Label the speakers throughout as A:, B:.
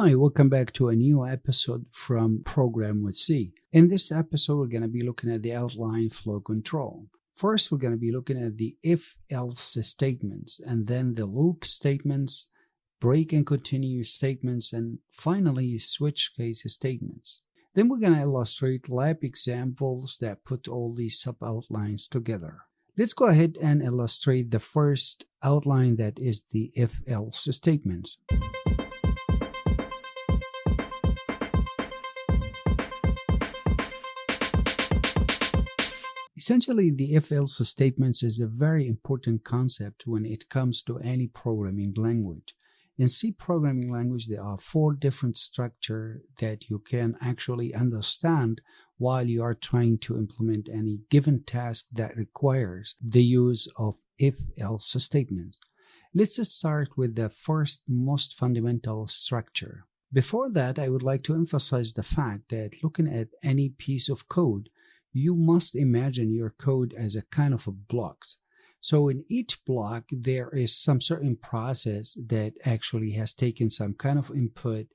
A: Hi, welcome back to a new episode from Program with C. In this episode, we're going to be looking at the outline flow control. First, we're going to be looking at the if-else statements, and then the loop statements, break and continue statements, and finally switch case statements. Then we're going to illustrate lab examples that put all these sub-outlines together. Let's go ahead and illustrate the first outline, that is the if-else statements. Essentially, the if-else statements is a very important concept when it comes to any programming language. In C programming language, there are 4 different structures that you can actually understand while you are trying to implement any given task that requires the use of if-else statements. Let's start with the first most fundamental structure. Before that, I would like to emphasize the fact that looking at any piece of code, you must imagine your code as a kind of blocks. So in each block, there is some certain process that actually has taken some kind of input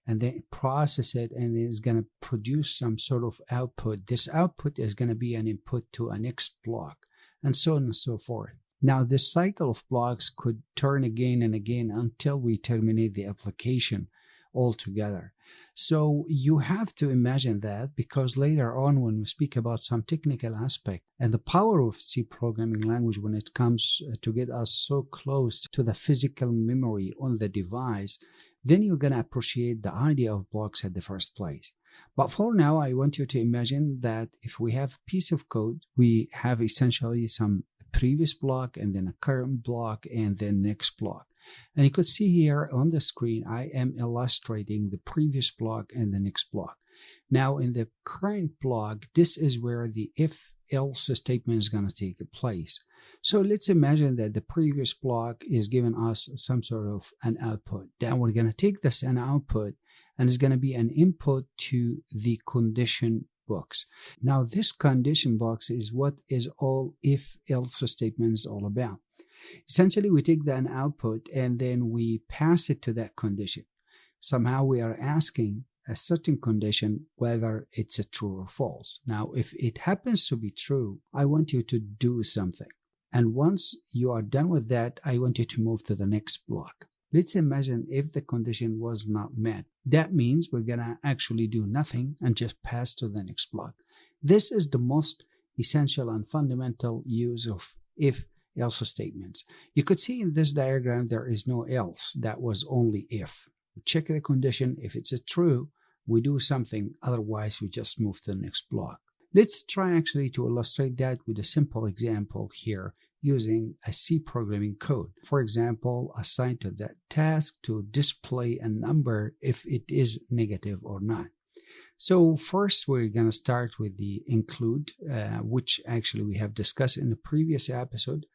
A: and then process it and is going to produce some sort of output. This output is going to be an input to a next block, and so on and so forth. Now, this cycle of blocks could turn again and again until we terminate the application altogether. So you have to imagine that, because later on when we speak about some technical aspect and the power of C programming language when it comes to get us so close to the physical memory on the device, then you're going to appreciate the idea of blocks at the first place. But for now, I want you to imagine that if we have a piece of code, we have essentially some previous block and then a current block and then next block. And you could see here on the screen, I am illustrating the previous block and the next block. Now in the current block, this is where the if-else statement is going to take place. So let's imagine that the previous block is giving us some sort of an output. Then we're going to take this an output and it's going to be an input to the condition box. Now this condition box is what is all if-else statements all about. Essentially, we take an output and then we pass it to that condition. Somehow we are asking a certain condition whether it's a true or false. Now, if it happens to be true, I want you to do something. And once you are done with that, I want you to move to the next block. Let's imagine if the condition was not met. That means we're going to actually do nothing and just pass to the next block. This is the most essential and fundamental use of if-else statements. You could see in this diagram there is no else, that was only if. We check the condition. If it's true, we do something, otherwise we just move to the next block. Let's try actually to illustrate that with a simple example here using a C programming code. For example, assign to that task to display a number if it is negative or not. So first we're going to start with the include, which actually we have discussed in the previous episode,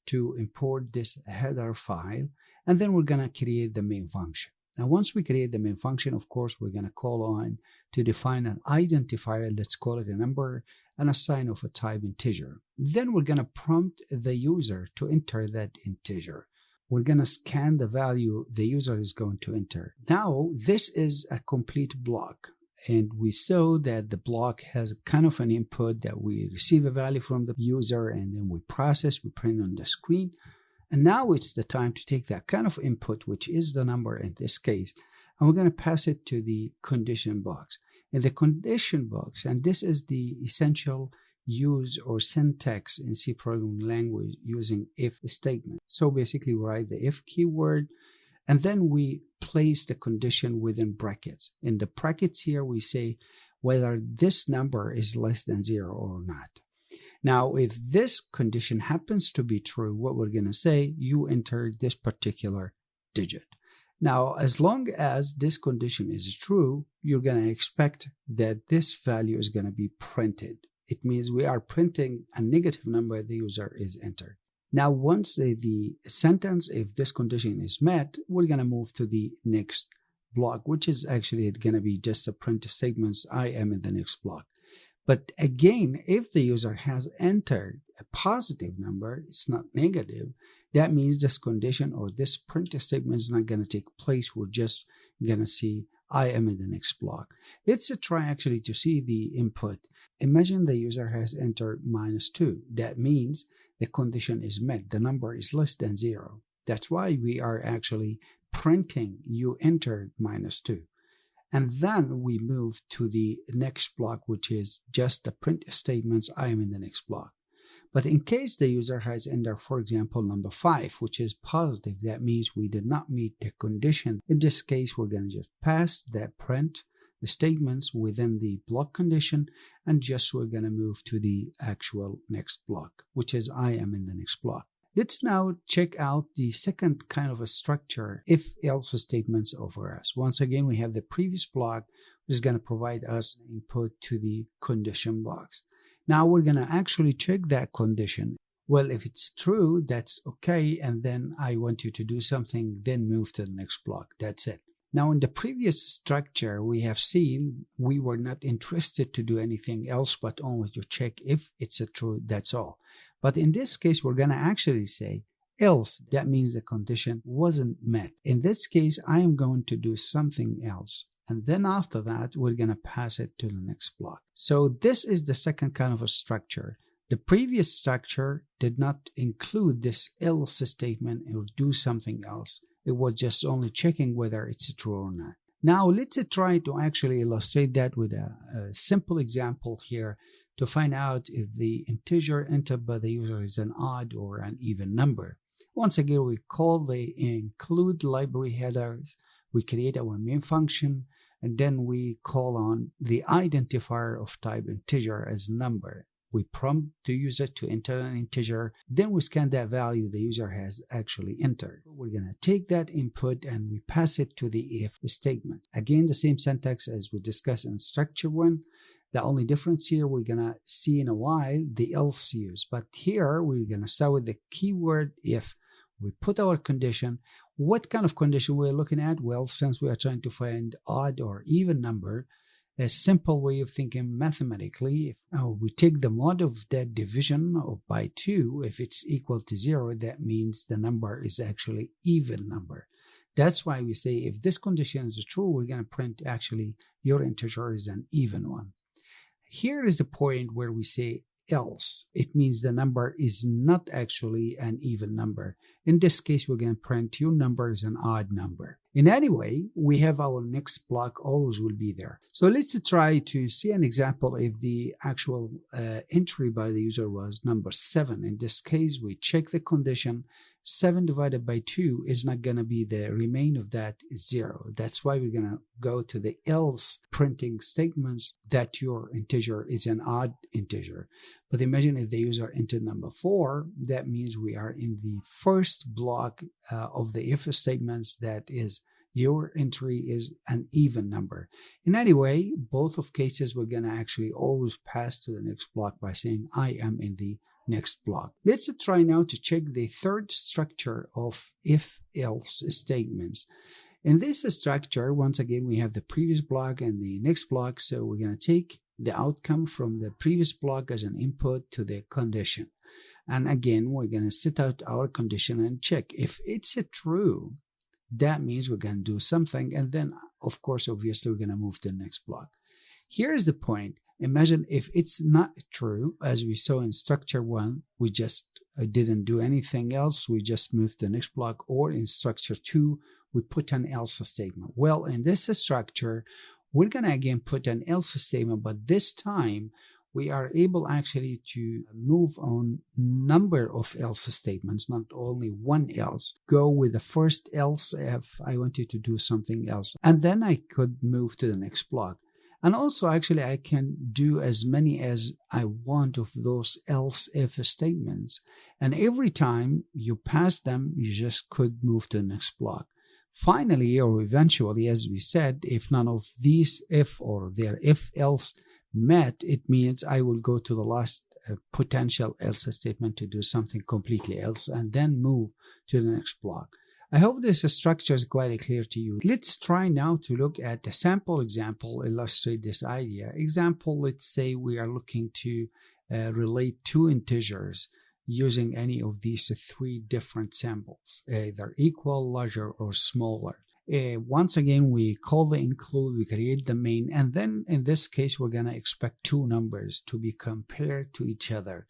A: to import this header file, and then we're going to create the main function. Now once we create the main function, of course we're going to call on to define an identifier, let's call it a number, and assign of a type integer. Then we're going to prompt the user to enter that integer. We're going to scan the value the user is going to enter. Now this is a complete block. And we saw that the block has kind of an input that we receive a value from the user and then we process, we print on the screen. And now it's the time to take that kind of input, which is the number in this case, and we're going to pass it to the condition box. In the condition box, and this is the essential use or syntax in C programming language using if statement. So basically we write the if keyword, and then we place the condition within brackets. In the brackets here, we say whether this number is less than 0 or not. Now, if this condition happens to be true, what we're going to say, you enter this particular digit. Now, as long as this condition is true, you're going to expect that this value is going to be printed. It means we are printing a negative number the user is entered. Now, once the sentence, if this condition is met, we're going to move to the next block, which is actually going to be just a print statements. I am in the next block. But again, if the user has entered a positive number, it's not negative, that means this condition or this print statement is not going to take place. We're just you're going to see I am in the next block. Let's try actually to see the input. Imagine the user has entered -2. That means the condition is met. The number is less than 0. That's why we are actually printing you entered -2. And then we move to the next block, which is just the print statements I am in the next block. But in case the user has entered, for example, number 5, which is positive, that means we did not meet the condition. In this case, we're going to just pass that print, the statements within the block condition, and just we're going to move to the actual next block, which is I am in the next block. Let's now check out the second kind of a structure, if-else statements over us. Once again, we have the previous block, which is going to provide us input to the condition box. Now we're going to actually check that condition. Well, if it's true, that's okay. And then I want you to do something, then move to the next block. That's it. Now in the previous structure, we have seen we were not interested to do anything else, but only to check if it's a true, that's all. But in this case, we're going to actually say else. That means the condition wasn't met. In this case, I am going to do something else. And then after that, we're going to pass it to the next block. So this is the second kind of a structure. The previous structure did not include this else statement or do something else. It was just only checking whether it's true or not. Now let's try to actually illustrate that with a simple example here to find out if the integer entered by the user is an odd or an even number. Once again, we call the include library headers. We create our main function, and then we call on the identifier of type integer as number. We prompt the user to enter an integer, then we scan that value the user has actually entered. We're going to take that input and we pass it to the if statement. Again, the same syntax as we discussed in structure 1. The only difference here we're going to see in a while the else use. But here we're going to start with the keyword if. We put our condition. What kind of condition we're looking at? Well, since we are trying to find odd or even number, a simple way of thinking mathematically, if we take the mod of that division by 2, if it's equal to 0, that means the number is actually even number. That's why we say if this condition is true, we're going to print actually your integer is an even one. Here is the point where we say else. It means the number is not actually an even number. In this case, we're going to print your number is an odd number. In any way, we have our next block always will be there. So let's try to see an example if the actual entry by the user was number 7. In this case, we check the condition. 7 divided by 2 is not going to be the remain of that is 0. That's why we're going to go to the else printing statements that your integer is an odd integer. But imagine if the user entered number 4, that means we are in the first block of the if statements, that is your entry is an even number. In any way, both of cases we're going to actually always pass to the next block by saying I am in the next block. Let's try now to check the third structure of if-else statements. In this structure, once again, we have the previous block and the next block. So we're going to take the outcome from the previous block as an input to the condition. And again, we're going to set out our condition and check. If it's a true, that means we're going to do something. And then, of course, obviously, we're going to move to the next block. Here's the point. Imagine if it's not true, as we saw in structure 1, we just didn't do anything else. We just moved to the next block. Or in structure 2, we put an else statement. Well, in this structure, we're going to again put an else statement, but this time we are able actually to move on number of else statements, not only one else. Go with the first else if I want you to do something else. And then I could move to the next block. And also, actually, I can do as many as I want of those else if statements. And every time you pass them, you just could move to the next block. Finally, or eventually, as we said, if none of these if or their if else met, it means I will go to the last potential else statement to do something completely else and then move to the next block. I hope this structure is quite clear to you. Let's try now to look at a sample example, illustrate this idea. Example, let's say we are looking to relate two integers using any of these 3 different symbols, either equal, larger, or smaller. Once again, we call the include, we create the main, and then in this case, we're going to expect two numbers to be compared to each other.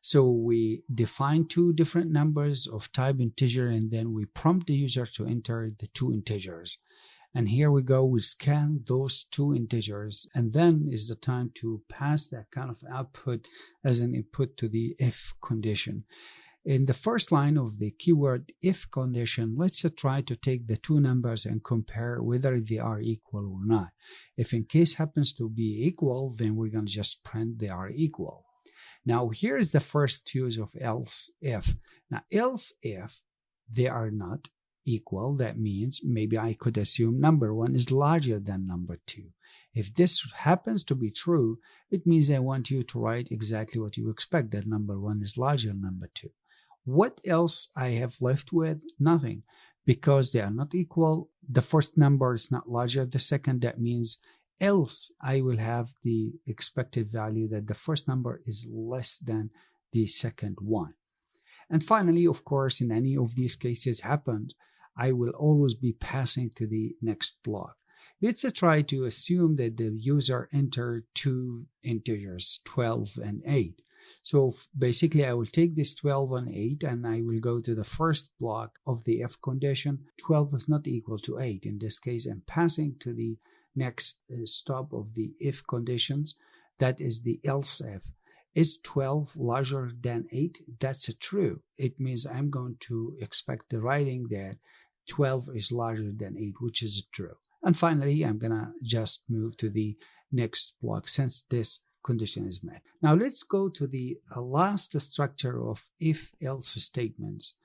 A: So we define two different numbers of type integer, and then we prompt the user to enter the two integers. And here we go, we scan those two integers, and then is the time to pass that kind of output as an input to the if condition. In the first line of the keyword if condition, let's try to take the two numbers and compare whether they are equal or not. If in case happens to be equal, then we're going to just print they are equal. Now here is the first use of else if. Now else if they are not equal, that means maybe I could assume number one is larger than number two. If this happens to be true, it means I want you to write exactly what you expect, that number one is larger than number two. What else I have left with? Nothing, because they are not equal. The first number is not larger than the second. That means else I will have the expected value that the first number is less than the second one. And finally, of course, in any of these cases happened, I will always be passing to the next block. Let's try to assume that the user entered two integers, 12 and 8. So basically, I will take this 12 and 8 and I will go to the first block of the if condition. 12 is not equal to 8. In this case, I'm passing to the next stop of the if conditions. That is the else if. Is 12 larger than 8? That's true. It means I'm going to expect the writing that 12 is larger than 8, which is true. And finally, I'm going to just move to the next block since this condition is met. Now let's go to the last structure of if-else statements.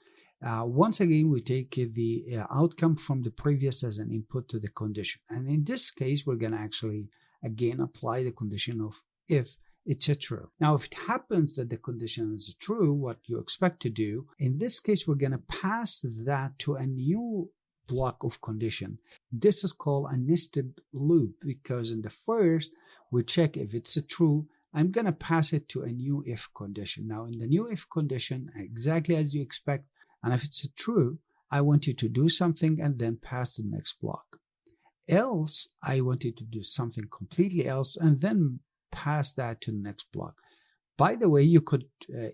A: Once again, we take the outcome from the previous as an input to the condition. And in this case, we're going to actually, again, apply the condition of if it's true. Now, if it happens that the condition is true, what you expect to do, in this case, we're going to pass that to a new block of condition. This is called a nested loop because in the first, we check if it's true. I'm going to pass it to a new if condition. Now, in the new if condition, exactly as you expect, and if it's true, I want you to do something and then pass the next block. Else, I want you to do something completely else and then pass that to the next block. By the way, you could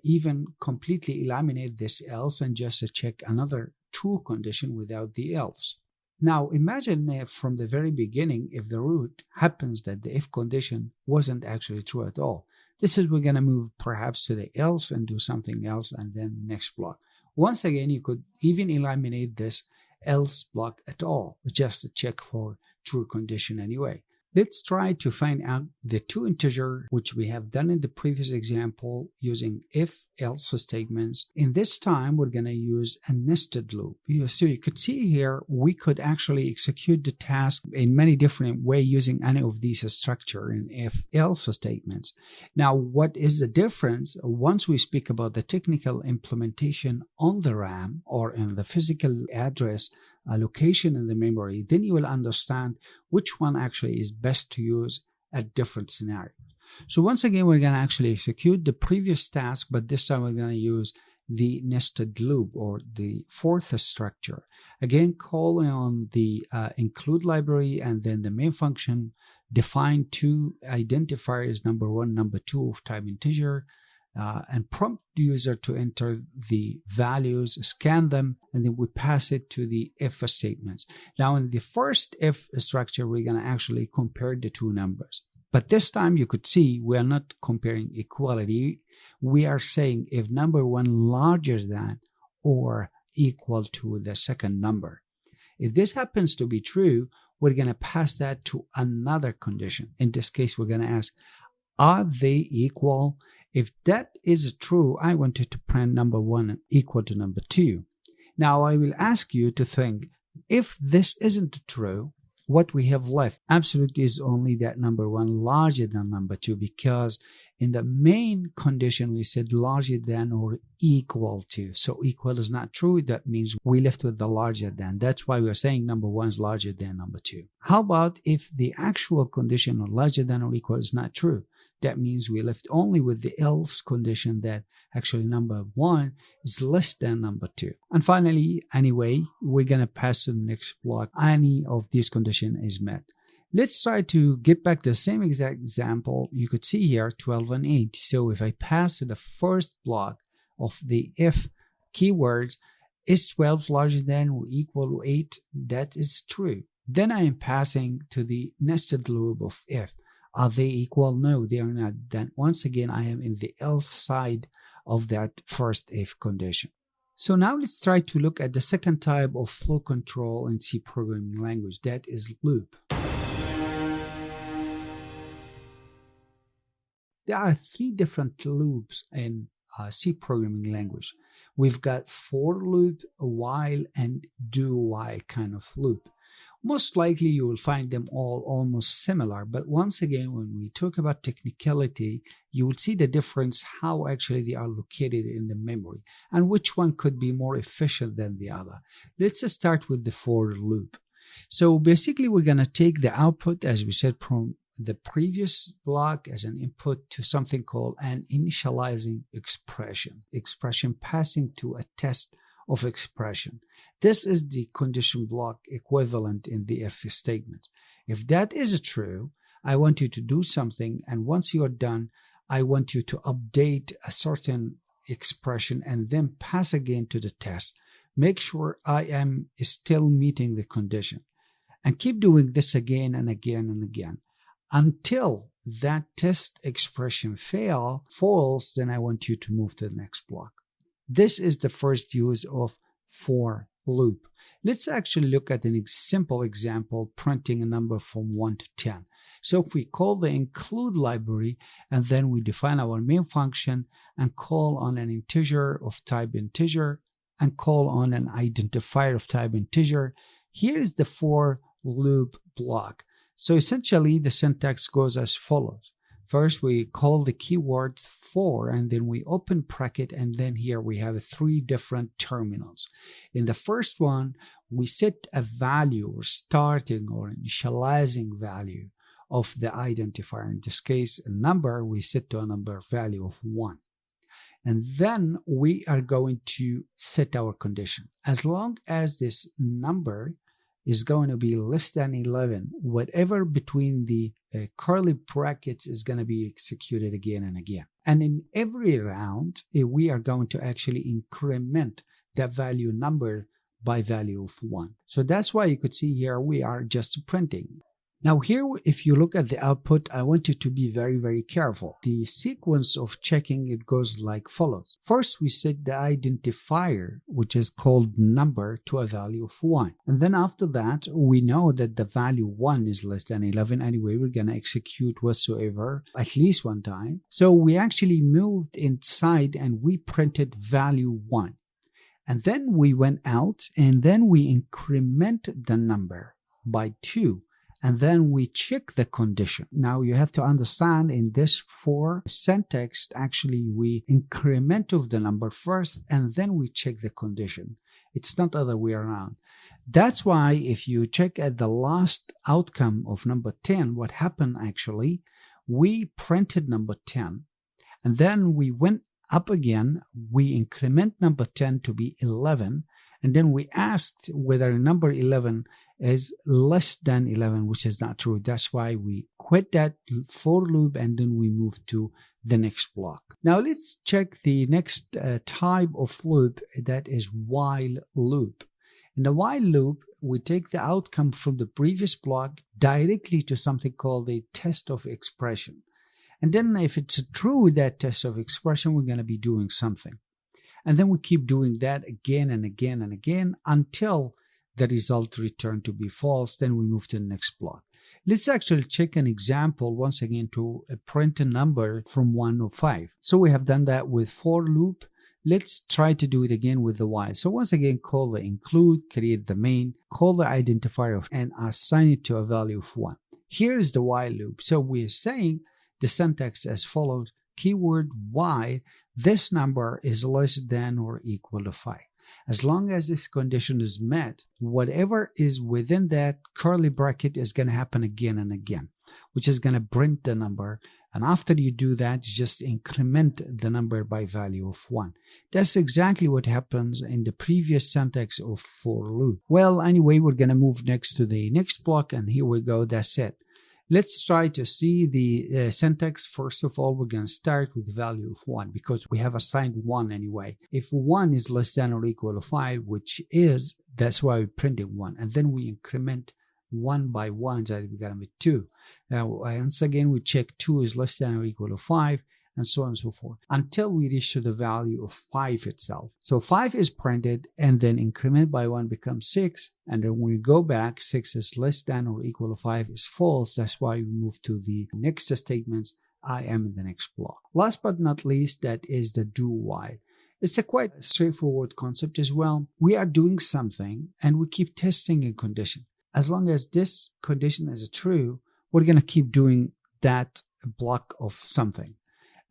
A: even completely eliminate this else and just check another true condition without the else. Now, imagine from the very beginning, if the root happens that the if condition wasn't actually true at all. This is we're going to move perhaps to the else and do something else and then next block. Once again, you could even eliminate this else block at all, just to check for true condition anyway. Let's try to find out the two integers which we have done in the previous example using if-else statements. In this time, we're going to use a nested loop. So you could see here, we could actually execute the task in many different ways using any of these structure in if-else statements. Now, what is the difference? Once we speak about the technical implementation on the RAM or in the physical address location in the memory, then you will understand which one actually is best to use at different scenarios. So once again, we're going to actually execute the previous task, but this time we're going to use the nested loop or the fourth structure. Again, calling on the include library and then the main function, define two identifiers, number one, number two of type integer, and prompt the user to enter the values, scan them, and then we pass it to the if statements. Now, in the first if structure, we're going to actually compare the two numbers. But this time, you could see we are not comparing equality. We are saying if number one larger than or equal to the second number. If this happens to be true, we're going to pass that to another condition. In this case, we're going to ask, are they equal? If that is true, I want you to print number one equal to number two. Now, I will ask you to think, if this isn't true, what we have left absolutely is only that number one larger than number two, because in the main condition, we said larger than or equal to. So equal is not true. That means we left with the larger than. That's why we're saying number one is larger than number two. How about if the actual condition of larger than or equal is not true? That means we left only with the else condition that actually number 1 is less than number 2. And finally, anyway, we're going to pass to the next block. Any of these conditions is met. Let's try to get back to the same exact example. You could see here 12 and 8. So if I pass to the first block of the if keywords, is 12 larger than or equal to 8? That is true. Then I am passing to the nested loop of if. Are they equal? No, they are not. Then once again, I am in the else side of that first if condition. So now let's try to look at the second type of flow control in C programming language. That is loop. There are 3 different loops in C programming language. We've got for loop, while, and do while kind of loop. Most likely you will find them all almost similar, but once again, when we talk about technicality, you will see the difference how actually they are located in the memory and which one could be more efficient than the other. Let's just start with the for loop. So basically we're going to take the output, as we said, from the previous block as an input to something called an initializing expression passing to a test of expression. This is the condition block equivalent in the if statement. If that is true, I want you to do something, and once you are done, I want you to update a certain expression and then pass again to the test. Make sure I am still meeting the condition, and keep doing this again and again and again until that test expression falls. Then I want you to move to the next block. This is the first use of for loop. Let's actually look at a simple example printing a number from 1 to 10. So if we call the include library and then we define our main function and call on an integer of type integer and call on an identifier of type integer, here is the for loop block. So essentially the syntax goes as follows. First, we call the keyword for, and then we open bracket, and then here we have 3 different terminals. In the first one, we set a value or starting or initializing value of the identifier. In this case, a number, we set to a number value of 1. And then we are going to set our condition. As long as this number is going to be less than 11, whatever between the curly brackets is going to be executed again and again. And in every round, we are going to actually increment that value number by value of 1. So that's why you could see here we are just printing. Now here, if you look at the output, I want you to be very, very careful. The sequence of checking, it goes like follows. First, we set the identifier, which is called number, to a value of 1. And then after that, we know that the value 1 is less than 11. Anyway, we're going to execute whatsoever at least one time. So we actually moved inside and we printed value 1. And then we went out and then we increment the number by 2. And then we check the condition. Now you have to understand in this for syntax, actually we increment of the number first and then we check the condition. It's not the other way around. That's why if you check at the last outcome of number 10, what happened actually, we printed number 10 and then we went up again, we increment number 10 to be 11, and then we asked whether number 11 is less than 11, which is not true. That's why we quit that for loop and then we move to the next block. Now let's check the next type of loop, that is while loop. In the while loop, we take the outcome from the previous block directly to something called a test of expression. And then if it's true, that test of expression, we're going to be doing something. And then we keep doing that again and again and again until the result returned to be false. Then we move to the next block. Let's actually check an example once again to print a number from 1 to 5. So we have done that with for loop. Let's try to do it again with the while. So once again, call the include, create the main, call the identifier of, and assign it to a value of 1. Here is the while loop. So we're saying the syntax as follows: keyword while this number is less than or equal to 5. As long as this condition is met, whatever is within that curly bracket is going to happen again and again, which is going to print the number And after you do that, just increment the number by value of 1. That's exactly what happens in the previous syntax of for loop. Well, anyway, we're going to move next to the next block, and here we go. That's it. Let's try to see the syntax. First of all, we're going to start with the value of 1 because we have assigned 1 anyway. If 1 is less than or equal to 5, which is, that's why we're printing 1. And then we increment 1 by 1, so we got to be 2. Now, once again, we check 2 is less than or equal to 5, and so on and so forth, until we reach to the value of 5 itself. So 5 is printed, and then increment by 1 becomes 6, and then when we go back, 6 is less than or equal to 5 is false. That's why we move to the next statements, I am in the next block. Last but not least, that is the do while. It's a quite straightforward concept as well. We are doing something, and we keep testing a condition. As long as this condition is true, we're going to keep doing that block of something.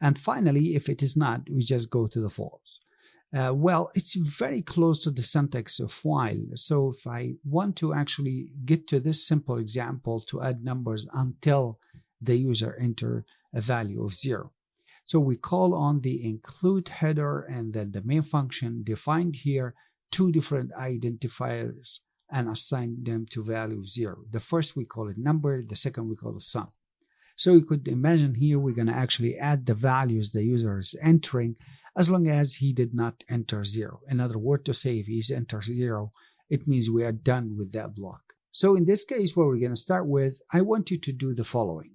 A: And finally, if it is not, we just go to the false. Well, it's very close to the syntax of while. So if I want to actually get to this simple example to add numbers until the user enter a value of 0. So we call on the include header and then the main function defined here 2 different identifiers and assign them to value of 0. The first we call it number, the second we call it sum. So you could imagine here we're going to actually add the values the user is entering as long as he did not enter 0. In other words, to say if he's entered 0, it means we are done with that block. So in this case, what we're going to start with, I want you to do the following.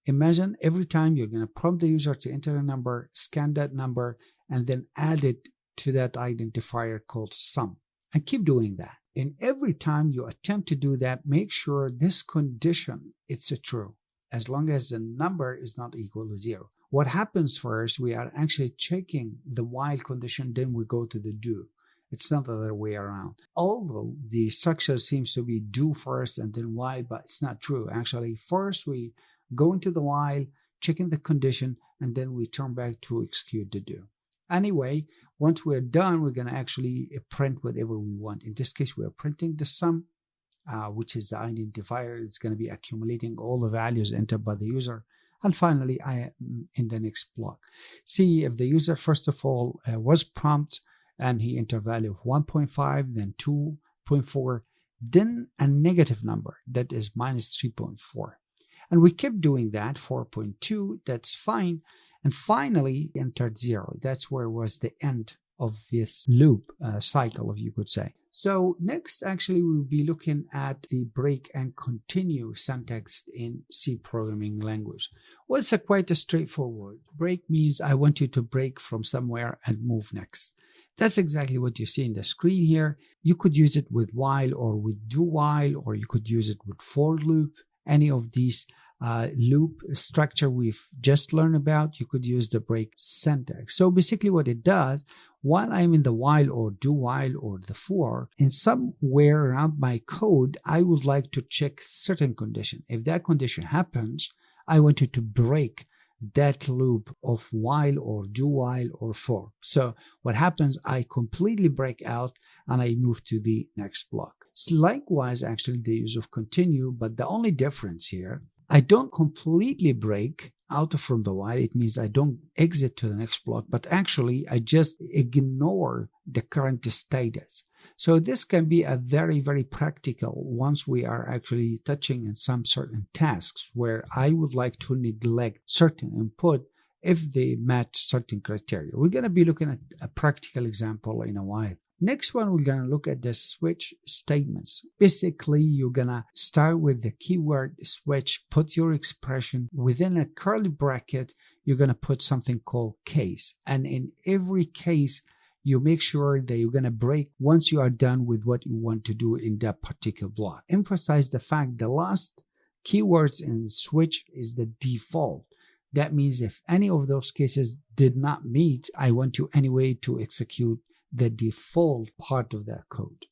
A: Imagine every time you're going to prompt the user to enter a number, scan that number, and then add it to that identifier called sum. And keep doing that. And every time you attempt to do that, make sure this condition is true, as long as the number is not equal to 0. What happens first, we are actually checking the while condition, then we go to the do. It's not the other way around. Although the structure seems to be do first and then while, but it's not true. Actually, first we go into the while, checking the condition, and then we turn back to execute the do. Anyway, once we're done, we're going to actually print whatever we want. In this case, we're printing the sum, which is the identifier. It's going to be accumulating all the values entered by the user. And finally, I am in the next block. See if the user, first of all, was prompted and he entered value of 1.5, then 2.4, then a negative number that is minus 3.4. And we kept doing that, 4.2, that's fine. And finally entered 0. That's where was the end of this loop cycle, if you could say. So next, actually, we'll be looking at the break and continue syntax in C programming language. Well, it's quite straightforward. Break means I want you to break from somewhere and move next. That's exactly what you see in the screen here. You could use it with while or with do while, or you could use it with for loop. Any of these loop structure we've just learned about, you could use the break syntax. So basically what it does, while I'm in the while or do while or the for, in somewhere around my code, I would like to check certain condition. If that condition happens, I want you to break that loop of while or do while or for. So what happens, I completely break out and I move to the next block. So likewise, actually, the use of continue, but the only difference here, I don't completely break out from the while. It means I don't exit to the next block, but actually I just ignore the current status. So this can be a very, very practical once we are actually touching in some certain tasks where I would like to neglect certain input if they match certain criteria. We're going to be looking at a practical example in a while. Next one, we're going to look at the switch statements. Basically, you're going to start with the keyword switch, put your expression within a curly bracket. You're going to put something called case. And in every case, you make sure that you're going to break once you are done with what you want to do in that particular block. Emphasize the fact the last keywords in switch is the default. That means if any of those cases did not meet, I want you anyway to execute the default part of that code.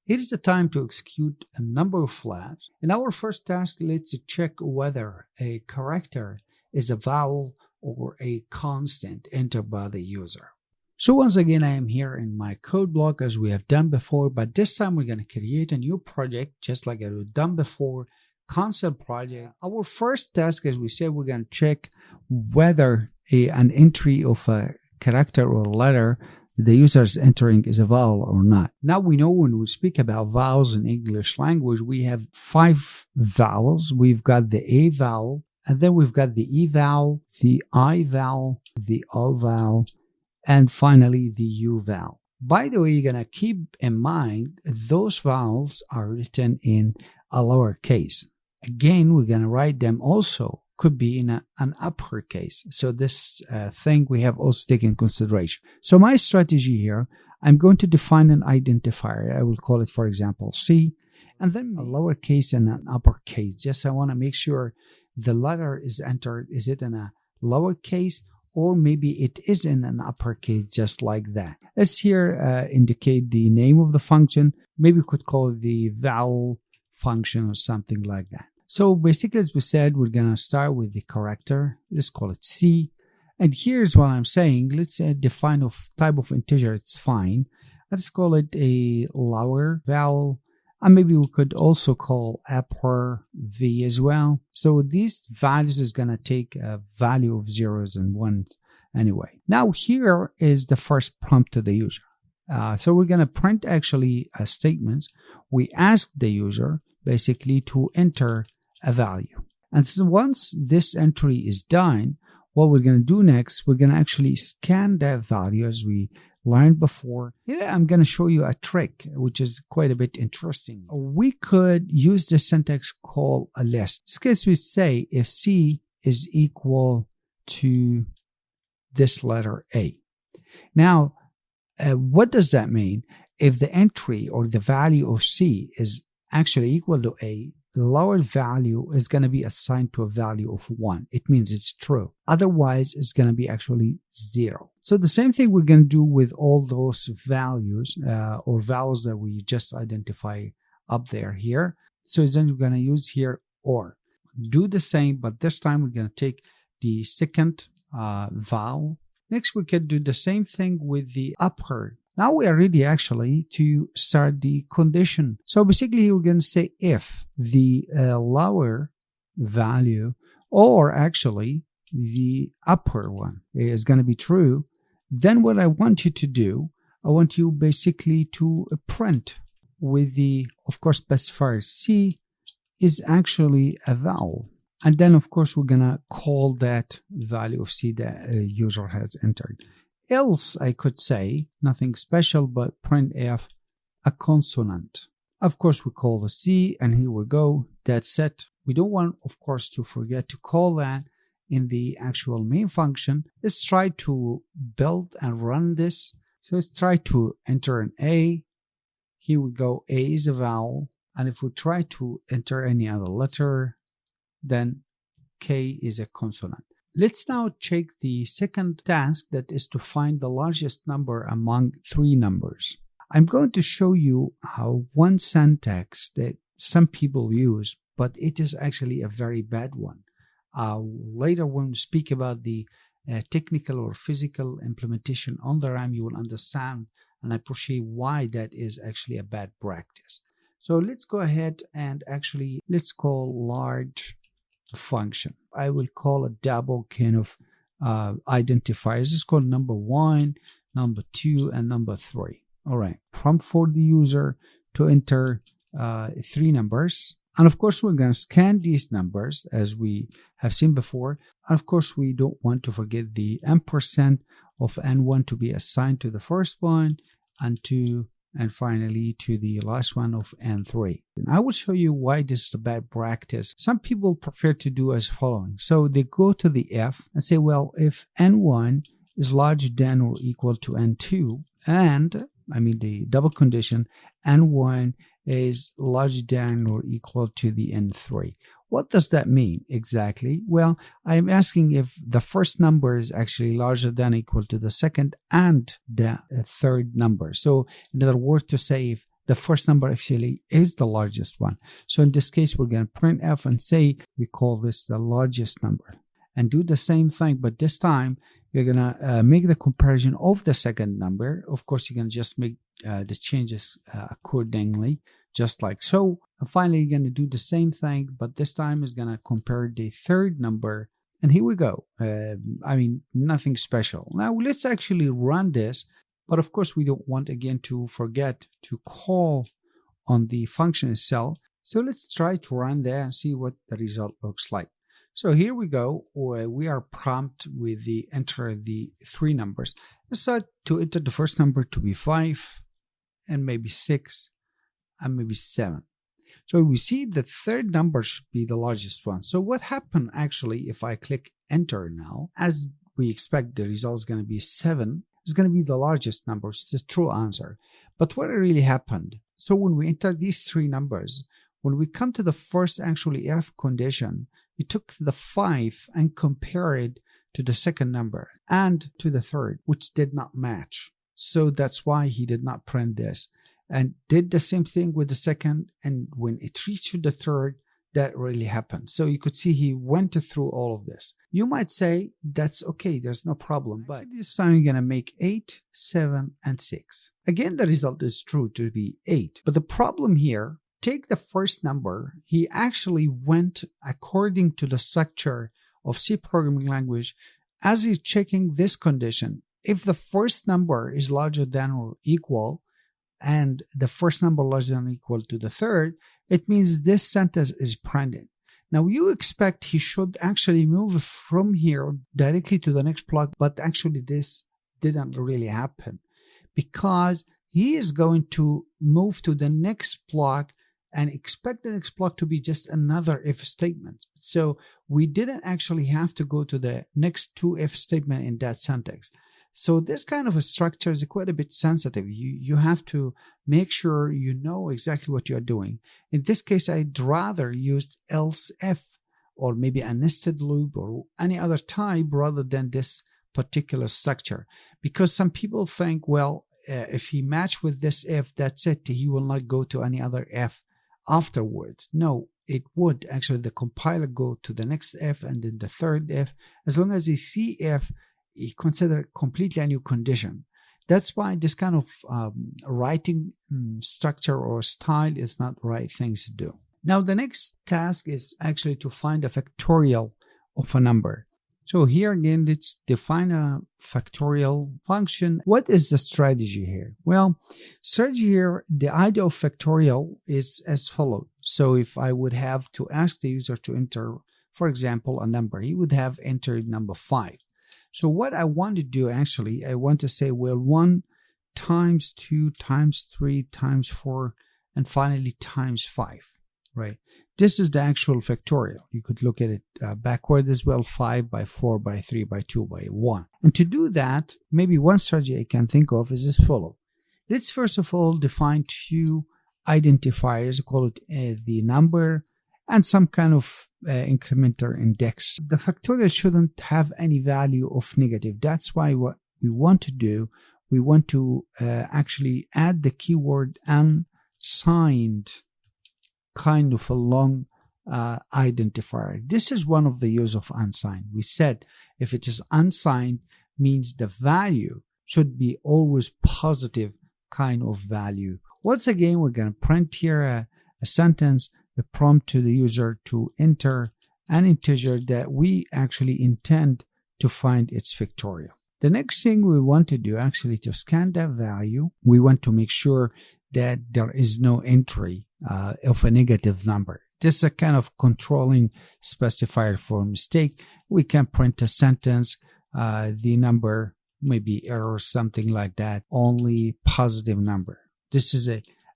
A: It is the time to execute a number of flags. In our first task, let's check whether a character is a vowel or a constant entered by the user. So once again, I am here in my code block as we have done before, but this time we're going to create a new project just like I've done before, console project, our first task, as we said, we're going to check whether an entry of a character or letter the user is entering is a vowel or not. Now we know when we speak about vowels in English language, we have 5 vowels. We've got the A vowel, and then we've got the E vowel, the I vowel, the O vowel, and finally the U vowel. By the way, you're going to keep in mind those vowels are written in a lowercase. Again, we're going to write them also, could be in an uppercase. So this thing we have also taken consideration. So my strategy here, I'm going to define an identifier. I will call it, for example, C, and then a lowercase and an uppercase. Yes, I want to make sure the letter is entered. Is it in a lowercase, or maybe it is in an uppercase, just like that. Let's here indicate the name of the function. Maybe we could call it the vowel function or something like that. So basically, as we said, we're going to start with the character. Let's call it C. And here's what I'm saying. Let's define a type of integer. It's fine. Let's call it a lower vowel. And maybe we could also call upper V as well. So these values is going to take a value of zeros and ones anyway. Now here is the first prompt to the user. So we're going to print actually statements. We ask the user basically to enter a value. And so once this entry is done, what we're going to do next, we're going to actually scan that value as we learned before. Here I'm going to show you a trick, which is quite a bit interesting. We could use the syntax called a list. In this case, we say if C is equal to this letter A. Now, what does that mean? If the entry or the value of C is actually equal to A, the lower value is going to be assigned to a value of 1. It means it's true. Otherwise, it's going to be actually 0. So the same thing we're going to do with all those values or vowels that we just identify up there here. So then we're going to use here OR. Do the same, but this time we're going to take the second vowel. Next, we can do the same thing with the upper. Now we are ready actually to start the condition. So basically we're going to say if the lower value or actually the upper one is going to be true, then what I want you to do, I want you basically to print with the, of course, specifier C is actually a vowel. And then, of course, we're going to call that value of C that a user has entered. Else, I could say, nothing special, but printf a consonant. Of course, we call the C, and here we go. That's it. We don't want, of course, to forget to call that in the actual main function. Let's try to build and run this. So let's try to enter an A. Here we go. A is a vowel. And if we try to enter any other letter, then K is a consonant. Let's now check the second task, that is to find the largest number among 3 numbers. I'm going to show you how one syntax that some people use, but it is actually a very bad one. Later when we speak about the technical or physical implementation on the RAM, you will understand and appreciate why that is actually a bad practice. So let's go ahead and actually let's call large function. I will call a double kind of identifiers. It's called number 1, number 2, and number 3. All right. Prompt for the user to enter 3 numbers. And of course, we're going to scan these numbers as we have seen before. And of course, we don't want to forget the ampersand of N1 to be assigned to the first one, and 2, and finally to the last one of N3. And I will show you why this is a bad practice. Some people prefer to do as following. So they go to the F and say, well, if N1 is larger than or equal to N2, and I mean the double condition, N1 is larger than or equal to the N3. What does that mean exactly? Well, I'm asking if the first number is actually larger than or equal to the second and the third number. So in other words, to say if the first number actually is the largest one. So in this case, we're going to print F and say we call this the largest number. And do the same thing, but this time you're going to make the comparison of the second number. Of course, you're going to just make the changes accordingly just like so. And finally, you're going to do the same thing, but this time is going to compare the third number. And here we go. Nothing special. Now let's actually run this. But of course, we don't want again to forget to call on the function itself. So let's try to run there and see what the result looks like. So here we go. We are prompted with the enter the three numbers. Let's start to enter the first number to be 5 and maybe 6 and maybe 7. So we see the third number should be the largest one. So what happened actually if I click enter now, as we expect the result is going to be 7, it's going to be the largest number. It's the true answer. But what really happened? So when we enter these three numbers, when we come to the first actually if condition, we took the 5 and compared it to the second number and to the third, which did not match. So that's why he did not print this. And did the same thing with the second, and when it reached the third, that really happened. So you could see he went through all of this. You might say that's okay, there's no problem, but this time you're going to make 8, 7, and 6. Again, the result is true to be 8. But the problem here, take the first number, he actually went according to the structure of C programming language as he's checking this condition. If the first number is larger than or equal, and the first number larger than or equal to the third, it means this sentence is printed. Now you expect he should actually move from here directly to the next block, but actually this didn't really happen because he is going to move to the next block and expect the next block to be just another if statement. So we didn't actually have to go to the next two if statement in that syntax. So this kind of a structure is quite a bit sensitive. You have to make sure you know exactly what you're doing. In this case, I'd rather use else if or maybe a nested loop or any other type rather than this particular structure. Because some people think, well, if he matched with this if, that's it. He will not go to any other if afterwards. No, it would actually the compiler go to the next if and then the third if. As long as he see if, he consider completely a new condition. That's why this kind of writing structure or style is not the right things to do. Now the next task is actually to find a factorial of a number. So here again, let's define a factorial function. What is the strategy here? Well, strategy here, the idea of factorial is as follows. So if I would have to ask the user to enter, for example, a number, he would have entered number 5. So what I want to do actually, I want to say, well, 1 times 2 times 3 times 4 and finally times 5, right? This is the actual factorial. You could look at it backward as well, 5 by 4 by 3 by 2 by 1. And to do that, maybe one strategy I can think of is as follows. Let's first of all define two identifiers, call it the number and some kind of incremental index. The factorial shouldn't have any value of negative. That's why what we want to do, we want to actually add the keyword unsigned, kind of a long identifier. This is one of the use of unsigned. We said if it is unsigned, means the value should be always positive kind of value. Once again, we're going to print here a sentence, a prompt to the user to enter an integer that we actually intend to find its factorial. The next thing we want to do actually to scan that value, we want to make sure that there is no entry of a negative number. This is a kind of controlling specifier for mistake. We can print a sentence, the number, maybe error, something like that, only positive number. This is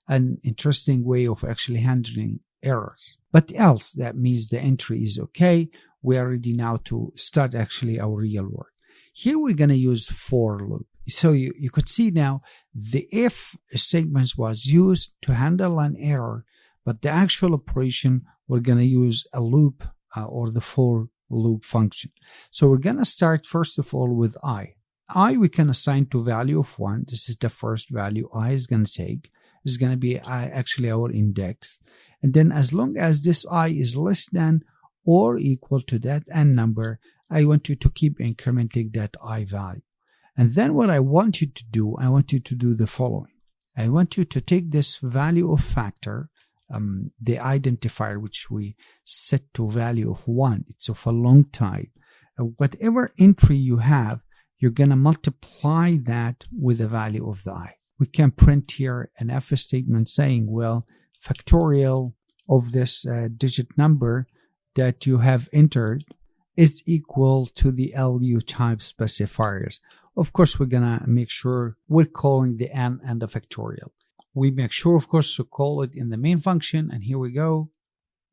A: an interesting way of actually handling errors. But else, that means the entry is okay. We are ready now to start actually our real work. Here we're going to use for loop. So you could see now the if statement was used to handle an error, but the actual operation we're going to use a loop or the for loop function. So we're going to start first of all with I. I we can assign to value of 1. This is the first value I is going to take. Is going to be actually our index. And then as long as this I is less than or equal to that n number, I want you to keep incrementing that I value. And then what I want you to do, I want you to do the following. I want you to take this value of factor, the identifier which we set to value of 1. It's of a long type. Whatever entry you have, you're going to multiply that with the value of the I. We can print here an if statement saying, well, factorial of this digit number that you have entered is equal to the LU type specifiers. Of course, we're going to make sure we're calling the n and the factorial. We make sure, of course, to call it in the main function, and here we go.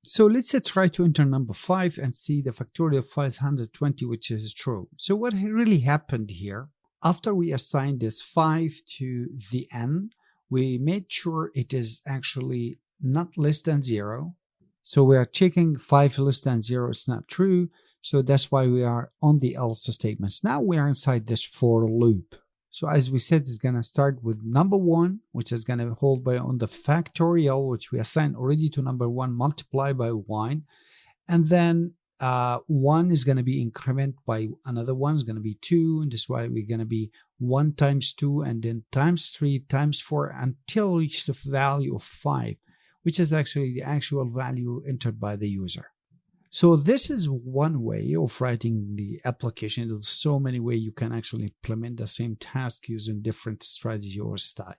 A: So let's try to enter number 5 and see the factorial of 520, which is true. So what really happened here, after we assigned this 5 to the n, we made sure it is actually not less than 0. So we are checking 5 less than 0, it's not true. So that's why we are on the else statements. Now we are inside this for loop. So as we said, it's going to start with number 1, which is going to hold by on the factorial, which we assigned already to number 1, multiply by 1. And then 1 is going to be increment by another 1 is going to be 2. And that's why we're going to be 1 times 2 and then times 3 times 4 until we reach the value of 5, which is actually the actual value entered by the user. So this is one way of writing the application. There's so many ways you can actually implement the same task using different strategy or style.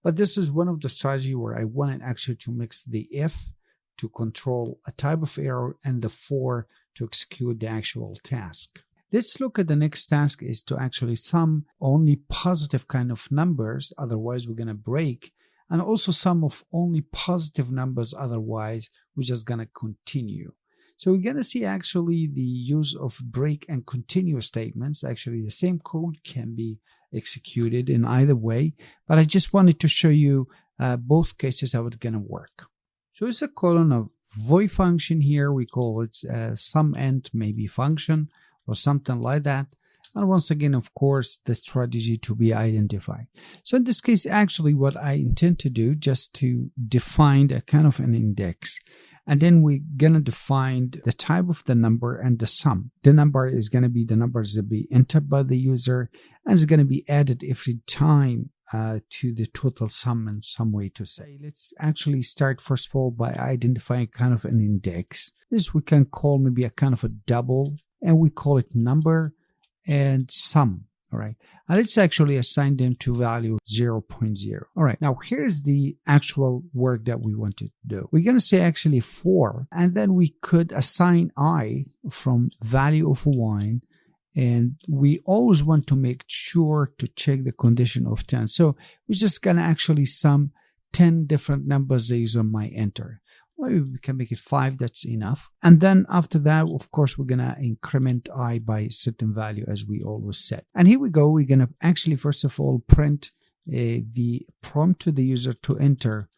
A: But this is one of the strategy where I wanted actually to mix the if to control a type of error and the for to execute the actual task. Let's look at the next task is to actually sum only positive kind of numbers. Otherwise, we're going to break. And also sum of only positive numbers. Otherwise, we're just going to continue. So we're going to see actually the use of break and continue statements. Actually, the same code can be executed in either way, but I just wanted to show you both cases how it's going to work. So it's a colon of void function here. We call it sum end maybe function or something like that. And once again, of course, the strategy to be identified. So in this case, actually what I intend to do just to define a kind of an index. And then we're going to define the type of the number and the sum. The number is going to be the numbers that be entered by the user, and it's going to be added every time to the total sum in some way to say. Let's actually start first of all by identifying kind of an index. This we can call maybe a kind of a double, and we call it number and sum. All right. And let's actually assign them to value 0.0. All right. Now here's the actual work that we want to do. We're going to say actually 4, and then we could assign I from value of 1. And we always want to make sure to check the condition of 10. So we're just going to actually sum 10 different numbers the user might enter. Well, we can make it 5, that's enough. And then after that, of course, we're going to increment I by a certain value as we always set. And here we go. We're going to actually, first of all, print the prompt to the user to enter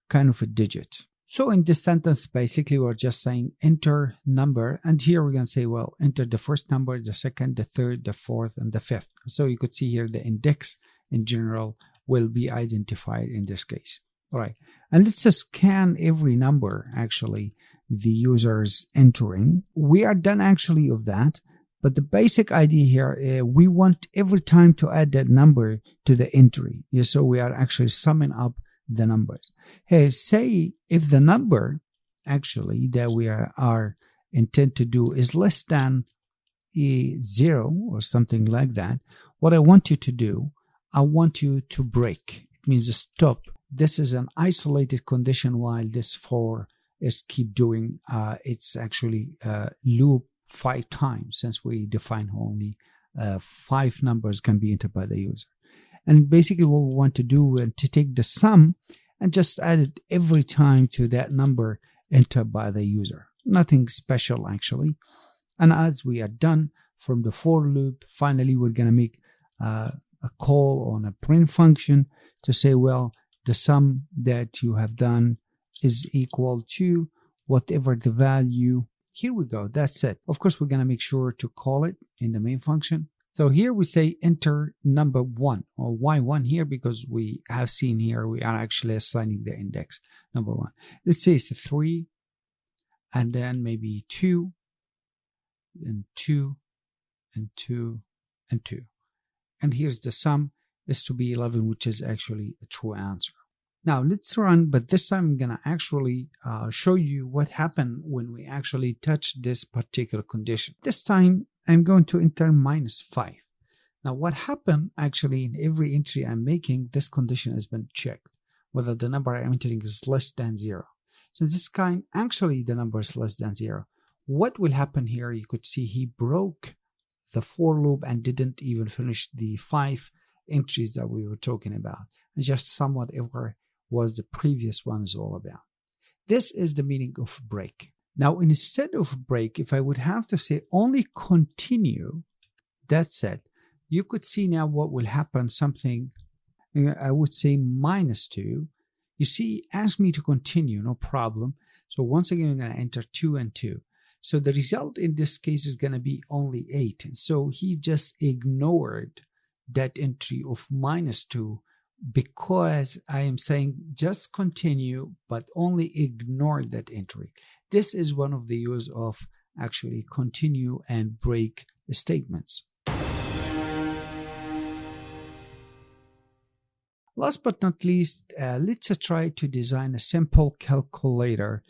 A: kind of a digit. So in this sentence, basically, we're just saying enter number. And here we're going to say, well, enter the first number, the second, the third, the fourth, and the fifth. So you could see here the index in general will be identified in this case. All right. And let's just scan every number actually the user's entering. We are done actually of that. But the basic idea here, we want every time to add that number to the entry. Yeah, so we are actually summing up the numbers. Hey, say if the number actually that we are intent to do is less than 0 or something like that, what I want you to do, I want you to break. It means stop. This is an isolated condition while this for is keep doing. It's actually loop 5 times since we define only 5 numbers can be entered by the user. And basically what we want to do is to take the sum and just add it every time to that number entered by the user. Nothing special actually. And as we are done from the for loop, finally we're going to make a call on a print function to say, well, the sum that you have done is equal to whatever the value. Here we go. That's it. Of course, we're going to make sure to call it in the main function. So here we say enter number 1 or y1 here because we have seen here we are actually assigning the index number 1. Let's say it's 3 and then maybe 2 and 2 and 2 and 2. And here's the sum. is to be 11, which is actually a true answer. Now let's run, but this time I'm going to actually show you what happened when we actually touch this particular condition. This time I'm going to enter -5. Now what happened actually in every entry I'm making, this condition has been checked, whether the number I'm entering is less than 0. So this time actually the number is less than 0. What will happen here, you could see he broke the for loop and didn't even finish the 5 entries that we were talking about, and just sum whatever was the previous one is all about. This is the meaning of break. Now instead of break, if I would have to say only continue, that's it. You could see now what will happen, something I would say -2. You see, ask me to continue, no problem. So once again, I'm going to enter 2 and 2. So the result in this case is going to be only 8. And so he just ignored that entry of -2 because I am saying just continue, but only ignore that entry. This is one of the use of actually continue and break statements. Last but not least, let's try to design a simple calculator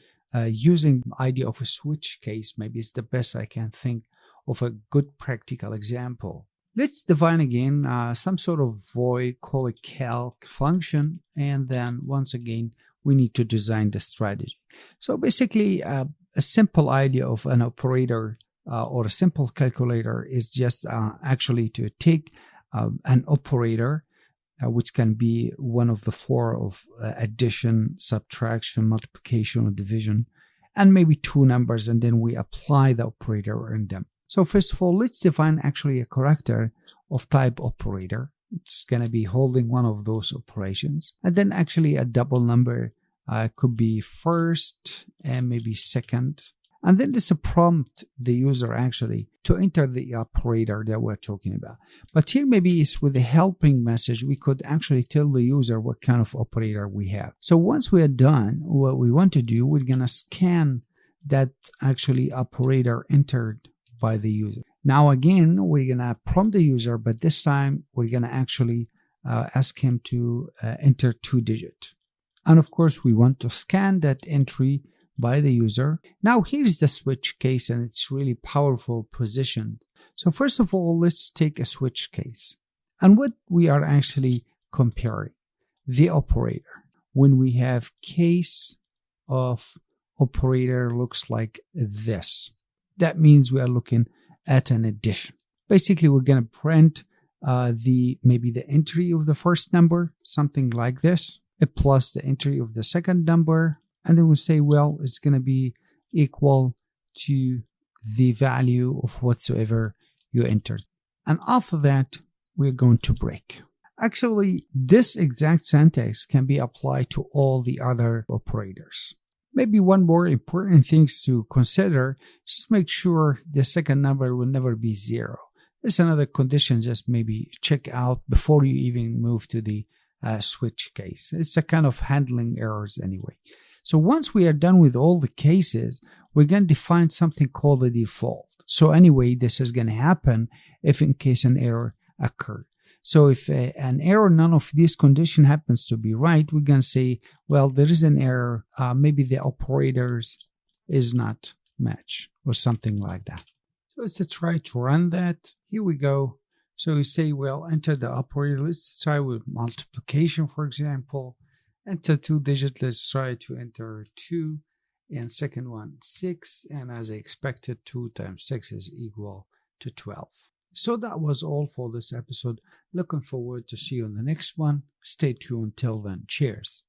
A: using the idea of a switch case. Maybe it's the best I can think of a good practical example. Let's define again some sort of void, call it calc function, and then once again we need to design the strategy. So basically a simple idea of an operator or a simple calculator is just actually to take an operator which can be one of the 4 of addition, subtraction, multiplication, or division, and maybe 2 numbers, and then we apply the operator in them. So first of all, let's define actually a character of type operator. It's going to be holding one of those operations, and then actually a double number could be first and maybe second. And then this prompt the user actually to enter the operator that we're talking about. But here maybe it's with a helping message, we could actually tell the user what kind of operator we have. So once we are done, what we want to do, we're going to scan that actually operator entered by the user. Now again, we're going to prompt the user, but this time we're going to actually ask him to enter 2-digit. And of course, we want to scan that entry by the user. Now here's the switch case, and it's really powerful positioned. So first of all, let's take a switch case. And what we are actually comparing, the operator. When we have case of operator looks like this, that means we are looking at an addition. Basically, we're going to print maybe the entry of the first number, something like this, plus the entry of the second number. And then we'll say, well, it's going to be equal to the value of whatsoever you entered. And after that, we're going to break. Actually, this exact syntax can be applied to all the other operators. Maybe one more important thing to consider, just make sure the second number will never be 0. This is another condition, just maybe check out before you even move to the switch case. It's a kind of handling errors anyway. So once we are done with all the cases, we're going to define something called the default. So anyway, this is going to happen if in case an error occurred. So if an error, none of these condition happens to be right, we're going to say, well, there is an error. Maybe the operators is not match or something like that. So let's try to run that. Here we go. So we say, well, enter the operator. Let's try with multiplication, for example. Enter 2-digit. Let's try to enter 2. And second one, 6. And as I expected, 2 times 6 is equal to 12. So that was all for this episode. Looking forward to see you on the next one. Stay tuned. Till then, cheers.